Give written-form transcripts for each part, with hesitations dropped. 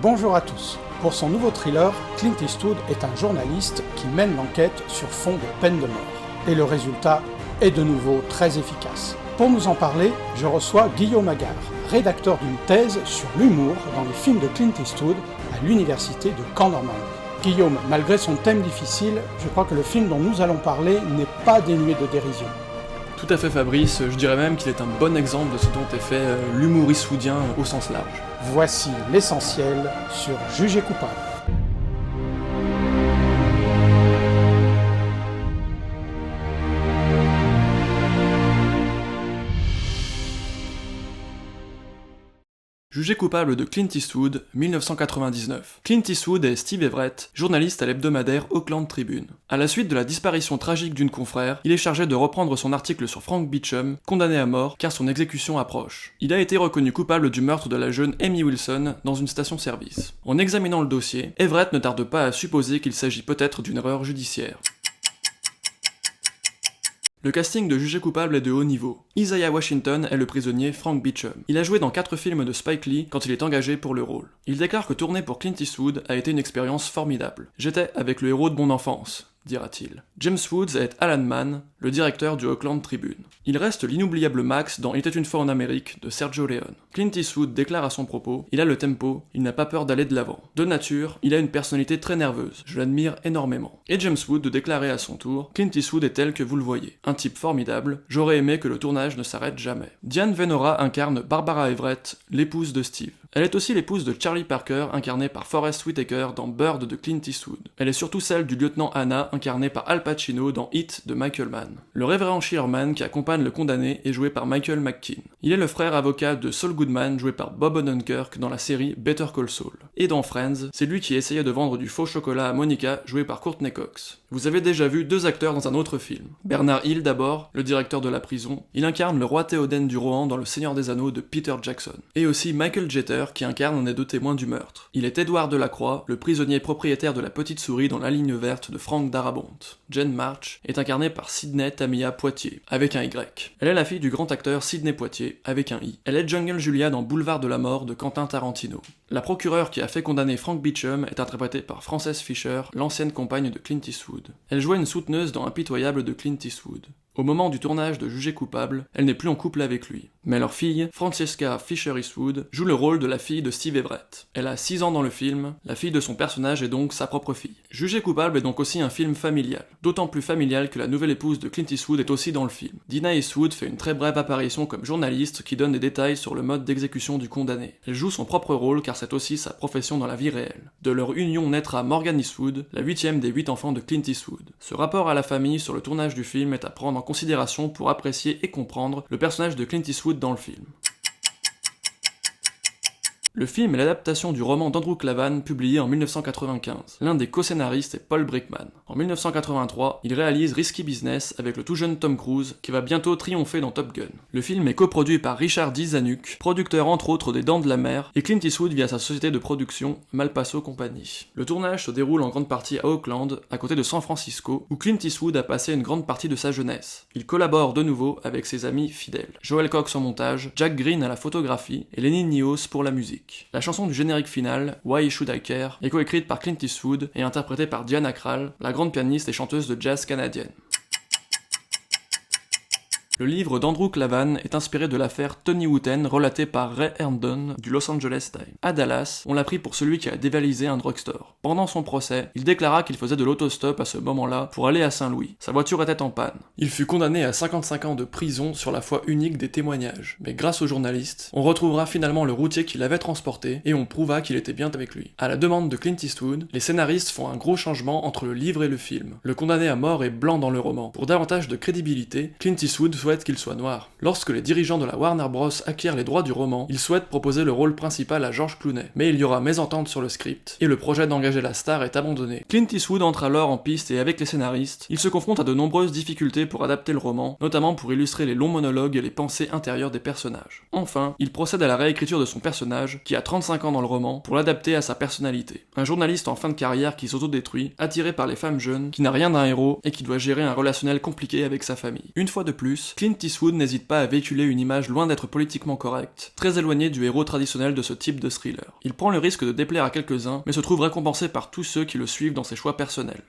Bonjour à tous. Pour son nouveau thriller, Clint Eastwood est un journaliste qui mène l'enquête sur fond de peine de mort. Et le résultat est de nouveau très efficace. Pour nous en parler, je reçois Guillaume Agar, rédacteur d'une thèse sur l'humour dans les films de Clint Eastwood à l'université de Caen-Normandie. Guillaume, malgré son thème difficile, je crois que le film dont nous allons parler n'est pas dénué de dérision. Tout à fait Fabrice, je dirais même qu'il est un bon exemple de ce dont est fait l'humour eastwoodien au sens large. Voici l'essentiel sur Jugé coupable. Jugé coupable de Clint Eastwood, 1999. Clint Eastwood est Steve Everett, journaliste à l'hebdomadaire Auckland Tribune. À la suite de la disparition tragique d'une confrère, il est chargé de reprendre son article sur Frank Beachum, condamné à mort car son exécution approche. Il a été reconnu coupable du meurtre de la jeune Amy Wilson dans une station-service. En examinant le dossier, Everett ne tarde pas à supposer qu'il s'agit peut-être d'une erreur judiciaire. Le casting de Jugé coupable est de haut niveau. Isaiah Washington est le prisonnier Frank Beachum. Il a joué dans 4 films de Spike Lee quand il est engagé pour le rôle. Il déclare que tourner pour Clint Eastwood a été une expérience formidable. « J'étais avec le héros de mon enfance », dira-t-il. James Woods est Alan Mann, le directeur du Auckland Tribune. Il reste l'inoubliable Max dans Il était une fois en Amérique de Sergio Leone. Clint Eastwood déclare à son propos « Il a le tempo, il n'a pas peur d'aller de l'avant. De nature, il a une personnalité très nerveuse, je l'admire énormément. » Et James Wood de déclarer à son tour « Clint Eastwood est tel que vous le voyez. Un type formidable, j'aurais aimé que le tournage ne s'arrête jamais. » Diane Venora incarne Barbara Everett, l'épouse de Steve. Elle est aussi l'épouse de Charlie Parker, incarné par Forest Whitaker dans Bird de Clint Eastwood. Elle est surtout celle du lieutenant Anna, incarné par Al Pacino dans Hit de Michael Mann. Le révérend Shearman, qui accompagne le condamné, est joué par Michael McKean. Il est le frère avocat de Saul Goodman, joué par Bob Odenkirk dans la série Better Call Saul. Et dans Friends, c'est lui qui essayait de vendre du faux chocolat à Monica, joué par Courtney Cox. Vous avez déjà vu 2 acteurs dans un autre film. Bernard Hill d'abord, le directeur de la prison, il incarne le roi Théoden du Rohan dans Le Seigneur des Anneaux de Peter Jackson. Et aussi Michael Jeter, qui incarne un des 2 témoins du meurtre. Il est Édouard Delacroix, le prisonnier propriétaire de la petite souris dans La Ligne verte de Frank Darabont. Jane March est incarnée par Sydney Tamia Poitier, avec un Y. Elle est la fille du grand acteur Sidney Poitier, avec un I. Elle est Jungle Julia dans Boulevard de la mort de Quentin Tarantino. La procureure qui a fait condamner Frank Beachum est interprétée par Frances Fisher, l'ancienne compagne de Clint Eastwood. Elle jouait une souteneuse dans Impitoyable de Clint Eastwood. Au moment du tournage de Jugé coupable, elle n'est plus en couple avec lui. Mais leur fille, Francesca Fisher-Eastwood, joue le rôle de la fille de Steve Everett. Elle a 6 ans dans le film, la fille de son personnage est donc sa propre fille. Jugé coupable est donc aussi un film familial. D'autant plus familial que la nouvelle épouse de Clint Eastwood est aussi dans le film. Dinah Eastwood fait une très brève apparition comme journaliste qui donne des détails sur le mode d'exécution du condamné. Elle joue son propre rôle car c'est aussi sa profession dans la vie réelle. De leur union naîtra Morgan Eastwood, la 8e des 8 enfants de Clint Eastwood. Ce rapport à la famille sur le tournage du film est à prendre en considération pour apprécier et comprendre le personnage de Clint Eastwood dans le film. Le film est l'adaptation du roman d'Andrew Klavan publié en 1995. L'un des co-scénaristes est Paul Brickman. En 1983, il réalise Risky Business avec le tout jeune Tom Cruise, qui va bientôt triompher dans Top Gun. Le film est coproduit par Richard D. Zanuck, producteur entre autres des Dents de la Mer, et Clint Eastwood via sa société de production, Malpaso Company. Le tournage se déroule en grande partie à Oakland, à côté de San Francisco, où Clint Eastwood a passé une grande partie de sa jeunesse. Il collabore de nouveau avec ses amis fidèles. Joel Cox en montage, Jack Green à la photographie, et Lenny Nios pour la musique. La chanson du générique final, Why Should I Care, est coécrite par Clint Eastwood et interprétée par Diana Krall, la grande pianiste et chanteuse de jazz canadienne. Le livre d'Andrew Klavan est inspiré de l'affaire Tony Wooten relatée par Ray Herndon du Los Angeles Times. À Dallas, on l'a pris pour celui qui a dévalisé un drugstore. Pendant son procès, il déclara qu'il faisait de l'autostop à ce moment-là pour aller à Saint-Louis. Sa voiture était en panne. Il fut condamné à 55 ans de prison sur la foi unique des témoignages. Mais grâce aux journalistes, on retrouvera finalement le routier qui l'avait transporté et on prouva qu'il était bien avec lui. À la demande de Clint Eastwood, les scénaristes font un gros changement entre le livre et le film. Le condamné à mort est blanc dans le roman. Pour davantage de crédibilité, Clint Eastwood souhaite qu'il soit noir. Lorsque les dirigeants de la Warner Bros acquièrent les droits du roman, ils souhaitent proposer le rôle principal à George Clooney, mais il y aura mésentente sur le script, et le projet d'engager la star est abandonné. Clint Eastwood entre alors en piste et avec les scénaristes, il se confronte à de nombreuses difficultés pour adapter le roman, notamment pour illustrer les longs monologues et les pensées intérieures des personnages. Enfin, il procède à la réécriture de son personnage, qui a 35 ans dans le roman, pour l'adapter à sa personnalité. Un journaliste en fin de carrière qui s'autodétruit, attiré par les femmes jeunes, qui n'a rien d'un héros, et qui doit gérer un relationnel compliqué avec sa famille. Une fois de plus, Clint Eastwood n'hésite pas à véhiculer une image loin d'être politiquement correcte, très éloignée du héros traditionnel de ce type de thriller. Il prend le risque de déplaire à quelques-uns, mais se trouve récompensé par tous ceux qui le suivent dans ses choix personnels.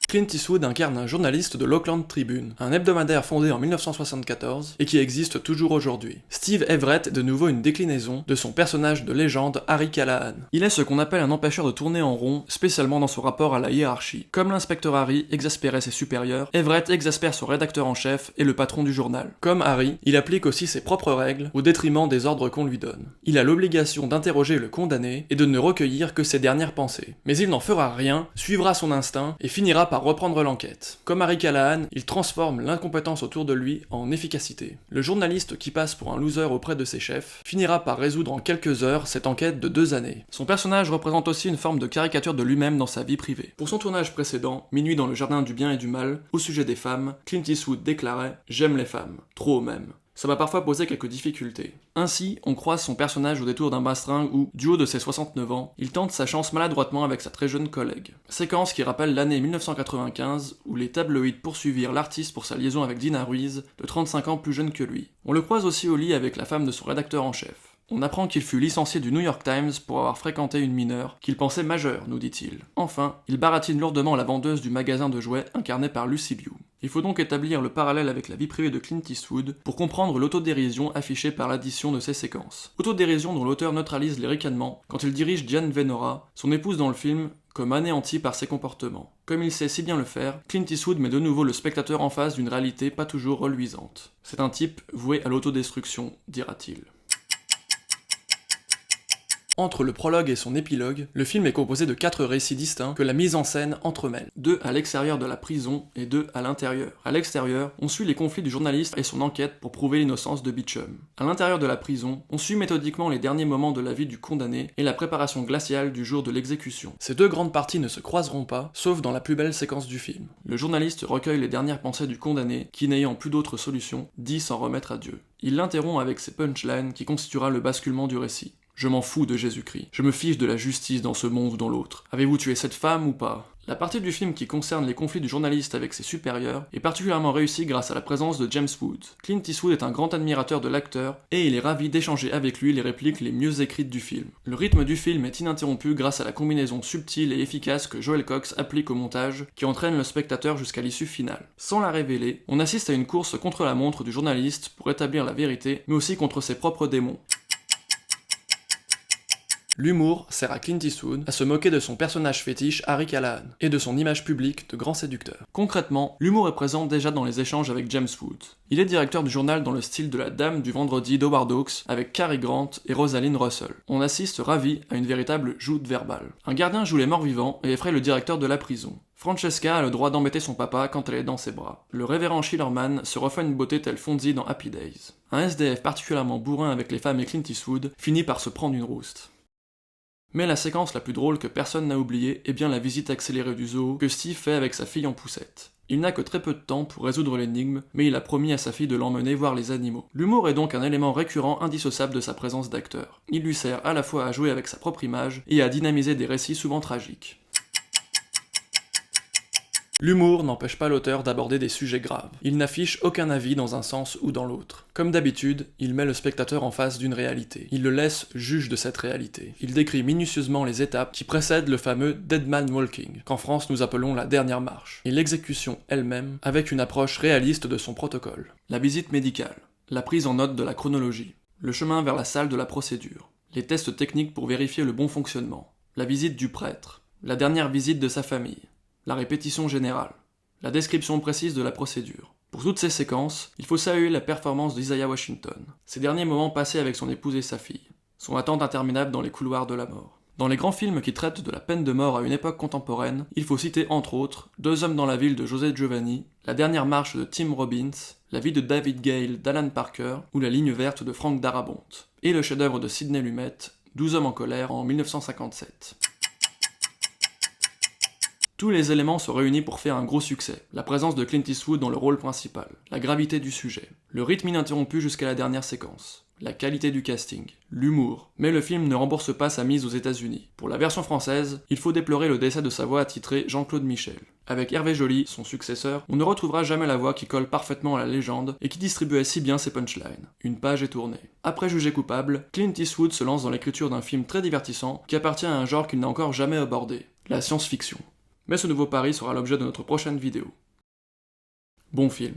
Clint Eastwood incarne un journaliste de l'Oakland Tribune, un hebdomadaire fondé en 1974 et qui existe toujours aujourd'hui. Steve Everett est de nouveau une déclinaison de son personnage de légende Harry Callahan. Il est ce qu'on appelle un empêcheur de tourner en rond, spécialement dans son rapport à la hiérarchie. Comme l'inspecteur Harry exaspérait ses supérieurs, Everett exaspère son rédacteur en chef et le patron du journal. Comme Harry, il applique aussi ses propres règles au détriment des ordres qu'on lui donne. Il a l'obligation d'interroger le condamné et de ne recueillir que ses dernières pensées. Mais il n'en fera rien, suivra son instinct et finira par reprendre l'enquête. Comme Harry Callahan, il transforme l'incompétence autour de lui en efficacité. Le journaliste qui passe pour un loser auprès de ses chefs finira par résoudre en quelques heures cette enquête de 2 années. Son personnage représente aussi une forme de caricature de lui-même dans sa vie privée. Pour son tournage précédent, Minuit dans le jardin du bien et du mal, au sujet des femmes, Clint Eastwood déclarait « J'aime les femmes, trop même ». Ça m'a parfois posé quelques difficultés. Ainsi, on croise son personnage au détour d'un bastringue où, du haut de ses 69 ans, il tente sa chance maladroitement avec sa très jeune collègue. Séquence qui rappelle l'année 1995 où les tabloïds poursuivirent l'artiste pour sa liaison avec Dina Ruiz, de 35 ans plus jeune que lui. On le croise aussi au lit avec la femme de son rédacteur en chef. On apprend qu'il fut licencié du New York Times pour avoir fréquenté une mineure, qu'il pensait majeure, nous dit-il. Enfin, il baratine lourdement la vendeuse du magasin de jouets incarnée par Lucy Liu. Il faut donc établir le parallèle avec la vie privée de Clint Eastwood pour comprendre l'autodérision affichée par l'addition de ces séquences. Autodérision dont l'auteur neutralise les ricanements quand il dirige Diane Venora, son épouse dans le film, comme anéantie par ses comportements. Comme il sait si bien le faire, Clint Eastwood met de nouveau le spectateur en face d'une réalité pas toujours reluisante. C'est un type voué à l'autodestruction, dira-t-il. Entre le prologue et son épilogue, le film est composé de 4 récits distincts que la mise en scène entremêle. 2 à l'extérieur de la prison et 2 à l'intérieur. À l'extérieur, on suit les conflits du journaliste et son enquête pour prouver l'innocence de Beecham. À l'intérieur de la prison, on suit méthodiquement les derniers moments de la vie du condamné et la préparation glaciale du jour de l'exécution. Ces 2 grandes parties ne se croiseront pas, sauf dans la plus belle séquence du film. Le journaliste recueille les dernières pensées du condamné qui, n'ayant plus d'autre solution, dit s'en remettre à Dieu. Il l'interrompt avec ses punchlines qui constituera le basculement du récit. Je m'en fous de Jésus-Christ. Je me fiche de la justice dans ce monde ou dans l'autre. Avez-vous tué cette femme ou pas ? La partie du film qui concerne les conflits du journaliste avec ses supérieurs est particulièrement réussie grâce à la présence de James Woods. Clint Eastwood est un grand admirateur de l'acteur et il est ravi d'échanger avec lui les répliques les mieux écrites du film. Le rythme du film est ininterrompu grâce à la combinaison subtile et efficace que Joel Cox applique au montage qui entraîne le spectateur jusqu'à l'issue finale. Sans la révéler, on assiste à une course contre la montre du journaliste pour établir la vérité, mais aussi contre ses propres démons. L'humour sert à Clint Eastwood à se moquer de son personnage fétiche Harry Callahan et de son image publique de grand séducteur. Concrètement, l'humour est présent déjà dans les échanges avec James Woods. Il est directeur du journal dans le style de La Dame du Vendredi d'Howard Hawks avec Cary Grant et Rosalind Russell. On assiste ravi à une véritable joute verbale. Un gardien joue les morts vivants et effraie le directeur de la prison. Francesca a le droit d'embêter son papa quand elle est dans ses bras. Le révérend Schillerman se refait une beauté telle Fonzie dans Happy Days. Un SDF particulièrement bourrin avec les femmes et Clint Eastwood finit par se prendre une rouste. Mais la séquence la plus drôle que personne n'a oubliée est bien la visite accélérée du zoo que Steve fait avec sa fille en poussette. Il n'a que très peu de temps pour résoudre l'énigme, mais il a promis à sa fille de l'emmener voir les animaux. L'humour est donc un élément récurrent indissociable de sa présence d'acteur. Il lui sert à la fois à jouer avec sa propre image et à dynamiser des récits souvent tragiques. L'humour n'empêche pas l'auteur d'aborder des sujets graves. Il n'affiche aucun avis dans un sens ou dans l'autre. Comme d'habitude, il met le spectateur en face d'une réalité. Il le laisse juge de cette réalité. Il décrit minutieusement les étapes qui précèdent le fameux Dead Man Walking, qu'en France nous appelons la dernière marche, et l'exécution elle-même avec une approche réaliste de son protocole. La visite médicale, la prise en note de la chronologie, le chemin vers la salle de la procédure, les tests techniques pour vérifier le bon fonctionnement, la visite du prêtre, la dernière visite de sa famille, la répétition générale, la description précise de la procédure. Pour toutes ces séquences, il faut saluer la performance d'Isaiah Washington, ses derniers moments passés avec son épouse et sa fille, son attente interminable dans les couloirs de la mort. Dans les grands films qui traitent de la peine de mort à une époque contemporaine, il faut citer entre autres Deux hommes dans la ville de José Giovanni, La dernière marche de Tim Robbins, La vie de David Gale d'Alan Parker ou La ligne verte de Frank Darabont, et le chef-d'œuvre de Sidney Lumet, 12 hommes en colère en 1957. Tous les éléments sont réunis pour faire un gros succès. La présence de Clint Eastwood dans le rôle principal, la gravité du sujet, le rythme ininterrompu jusqu'à la dernière séquence, la qualité du casting, l'humour. Mais le film ne rembourse pas sa mise aux États-Unis. Pour la version française, il faut déplorer le décès de sa voix attitrée Jean-Claude Michel. Avec Hervé Joly, son successeur, on ne retrouvera jamais la voix qui colle parfaitement à la légende et qui distribuait si bien ses punchlines. Une page est tournée. Après Jugé coupable, Clint Eastwood se lance dans l'écriture d'un film très divertissant qui appartient à un genre qu'il n'a encore jamais abordé, la science-fiction. Mais ce nouveau pari sera l'objet de notre prochaine vidéo. Bon film.